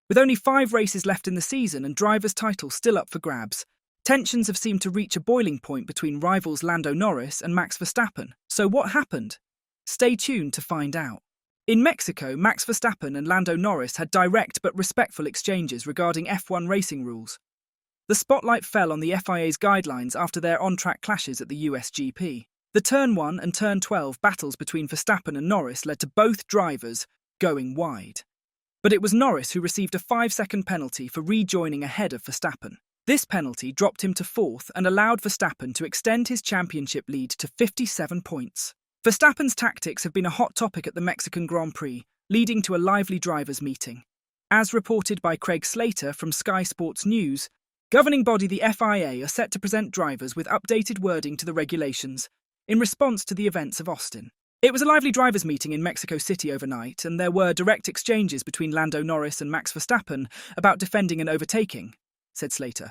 With only 5 races left in the season and drivers' titles still up for grabs, tensions have seemed to reach a boiling point between rivals Lando Norris and Max Verstappen. So what happened? Stay tuned to find out. In Mexico, Max Verstappen and Lando Norris had direct but respectful exchanges regarding F1 racing rules. The spotlight fell on the FIA's guidelines after their on-track clashes at the US GP. The Turn 1 and Turn 12 battles between Verstappen and Norris led to both drivers going wide. But it was Norris who received a 5-second penalty for rejoining ahead of Verstappen. This penalty dropped him to 4th and allowed Verstappen to extend his championship lead to 57 points. Verstappen's tactics have been a hot topic at the Mexican Grand Prix, leading to a lively drivers' meeting. As reported by Craig Slater from Sky Sports News, governing body the FIA are set to present drivers with updated wording to the regulations in response to the events of Austin. It was a lively drivers' meeting in Mexico City overnight, and there were direct exchanges between Lando Norris and Max Verstappen about defending and overtaking, said Slater.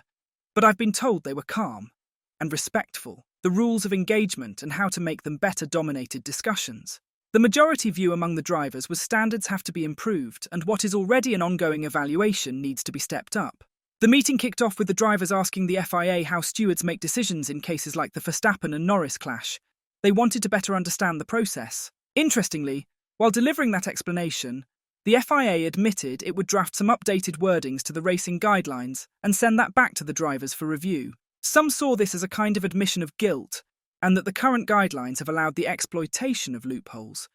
But I've been told they were calm and respectful. The rules of engagement and how to make them better dominated discussions. The majority view among the drivers was standards have to be improved, and what is already an ongoing evaluation needs to be stepped up. The meeting kicked off with the drivers asking the FIA how stewards make decisions in cases like the Verstappen and Norris clash. They wanted to better understand the process. Interestingly, while delivering that explanation, the FIA admitted it would draft some updated wordings to the racing guidelines and send that back to the drivers for review. Some saw this as a kind of admission of guilt, and that the current guidelines have allowed the exploitation of loopholes.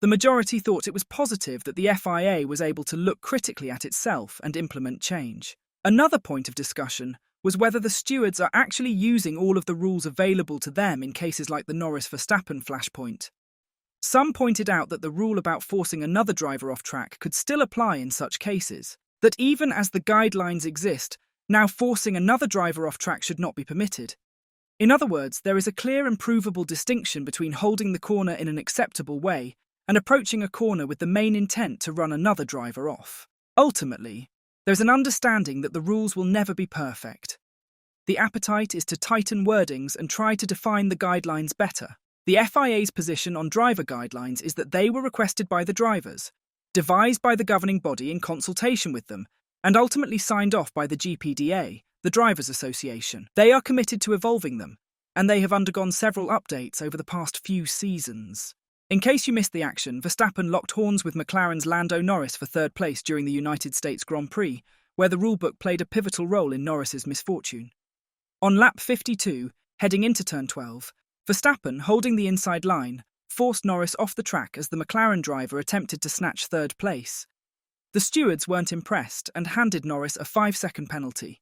The majority thought it was positive that the FIA was able to look critically at itself and implement change. Another point of discussion was whether the stewards are actually using all of the rules available to them in cases like the Norris-Verstappen flashpoint. Some pointed out that the rule about forcing another driver off track could still apply in such cases, that even as the guidelines exist, now forcing another driver off track should not be permitted. In other words, there is a clear and provable distinction between holding the corner in an acceptable way and approaching a corner with the main intent to run another driver off. Ultimately, there's an understanding that the rules will never be perfect. The appetite is to tighten wordings and try to define the guidelines better. The FIA's position on driver guidelines is that they were requested by the drivers, devised by the governing body in consultation with them, and ultimately signed off by the GPDA, the Drivers' Association. They are committed to evolving them, and they have undergone several updates over the past few seasons. In case you missed the action, Verstappen locked horns with McLaren's Lando Norris for 3rd place during the United States Grand Prix, where the rulebook played a pivotal role in Norris's misfortune. On lap 52, heading into turn 12, Verstappen, holding the inside line, forced Norris off the track as the McLaren driver attempted to snatch 3rd place. The stewards weren't impressed and handed Norris a 5-second penalty,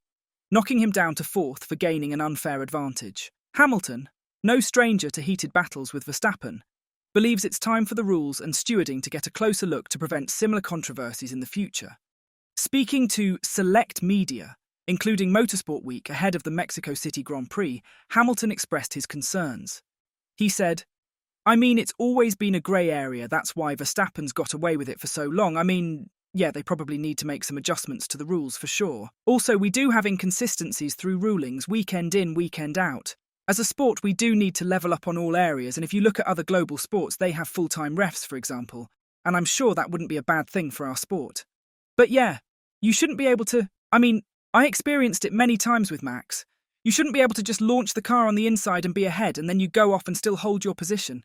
knocking him down to 4th for gaining an unfair advantage. Hamilton, no stranger to heated battles with Verstappen, believes it's time for the rules and stewarding to get a closer look to prevent similar controversies in the future. Speaking to select media, including Motorsport Week ahead of the Mexico City Grand Prix, Hamilton expressed his concerns. He said, "I mean, it's always been a grey area, that's why Verstappen's got away with it for so long. I mean, yeah, they probably need to make some adjustments to the rules for sure. Also, we do have inconsistencies through rulings, weekend in, weekend out. As a sport, we do need to level up on all areas, and if you look at other global sports, they have full-time refs, for example, and I'm sure that wouldn't be a bad thing for our sport. But yeah, you shouldn't be able to, I experienced it many times with Max. You shouldn't be able to just launch the car on the inside and be ahead, and then you go off and still hold your position.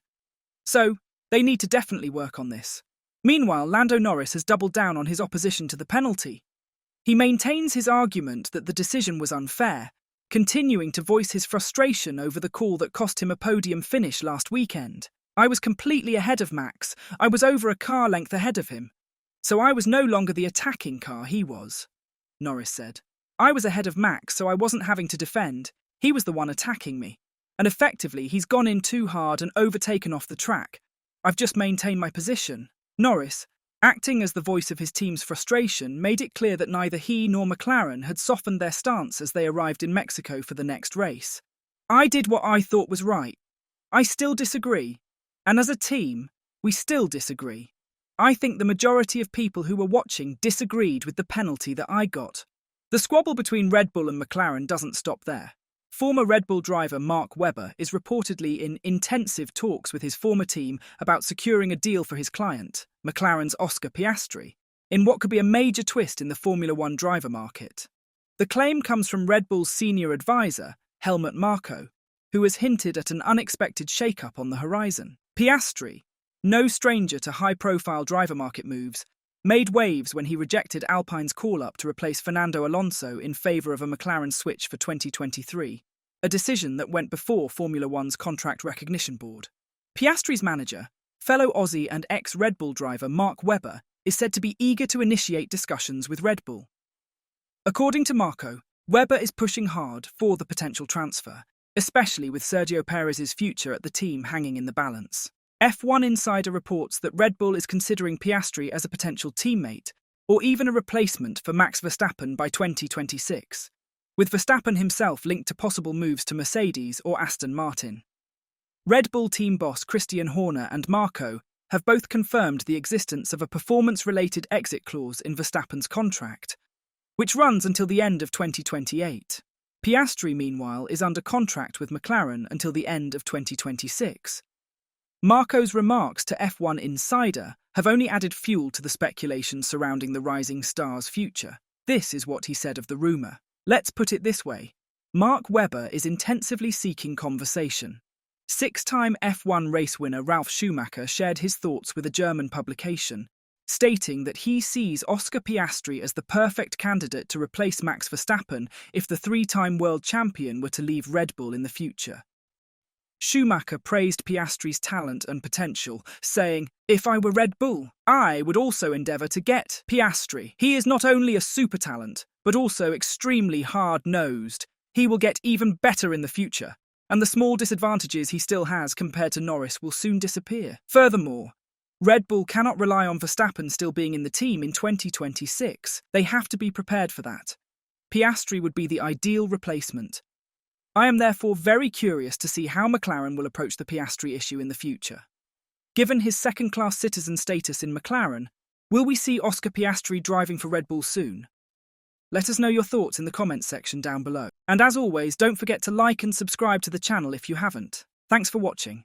So, they need to definitely work on this." Meanwhile, Lando Norris has doubled down on his opposition to the penalty. He maintains his argument that the decision was unfair, continuing to voice his frustration over the call that cost him a podium finish last weekend. "I was completely ahead of Max. I was over a car length ahead of him. So I was no longer the attacking car he was," Norris said. "I was ahead of Max, so I wasn't having to defend. He was the one attacking me. And effectively, he's gone in too hard and overtaken off the track. I've just maintained my position." Norris, acting as the voice of his team's frustration, made it clear that neither he nor McLaren had softened their stance as they arrived in Mexico for the next race. "I did what I thought was right. I still disagree. And as a team, we still disagree. I think the majority of people who were watching disagreed with the penalty that I got." The squabble between Red Bull and McLaren doesn't stop there. Former Red Bull driver Mark Webber is reportedly in intensive talks with his former team about securing a deal for his client, McLaren's Oscar Piastri. in what could be a major twist in the Formula One driver market. The claim comes from Red Bull's senior advisor, Helmut Marko, who has hinted at an unexpected shake-up on the horizon. Piastri, no stranger to high-profile driver market moves, made waves when he rejected Alpine's call-up to replace Fernando Alonso in favour of a McLaren switch for 2023, a decision that went before Formula One's contract recognition board. Piastri's manager, fellow Aussie and ex-Red Bull driver Mark Webber, is said to be eager to initiate discussions with Red Bull. According to Marko, Webber is pushing hard for the potential transfer, especially with Sergio Perez's future at the team hanging in the balance. F1 Insider reports that Red Bull is considering Piastri as a potential teammate, or even a replacement for Max Verstappen by 2026, with Verstappen himself linked to possible moves to Mercedes or Aston Martin. Red Bull team boss Christian Horner and Marko have both confirmed the existence of a performance-related exit clause in Verstappen's contract, which runs until the end of 2028. Piastri, meanwhile, is under contract with McLaren until the end of 2026. Marko's remarks to F1 Insider have only added fuel to the speculation surrounding the rising star's future. This is what he said of the rumour. Let's put it this way. Mark Webber is intensively seeking conversation. Six-time F1 race winner Ralf Schumacher shared his thoughts with a German publication, stating that he sees Oscar Piastri as the perfect candidate to replace Max Verstappen if the three-time world champion were to leave Red Bull in the future. Schumacher praised Piastri's talent and potential, saying, "If I were Red Bull, I would also endeavour to get Piastri. He is not only a super talent, but also extremely hard-nosed. He will get even better in the future, and the small disadvantages he still has compared to Norris will soon disappear. Furthermore, Red Bull cannot rely on Verstappen still being in the team in 2026. They have to be prepared for that. Piastri would be the ideal replacement. I am therefore very curious to see how McLaren will approach the Piastri issue in the future. Given his second-class citizen status in McLaren, will we see Oscar Piastri driving for Red Bull soon? Let us know your thoughts in the comments section down below. And as always, don't forget to like and subscribe to the channel if you haven't. Thanks for watching.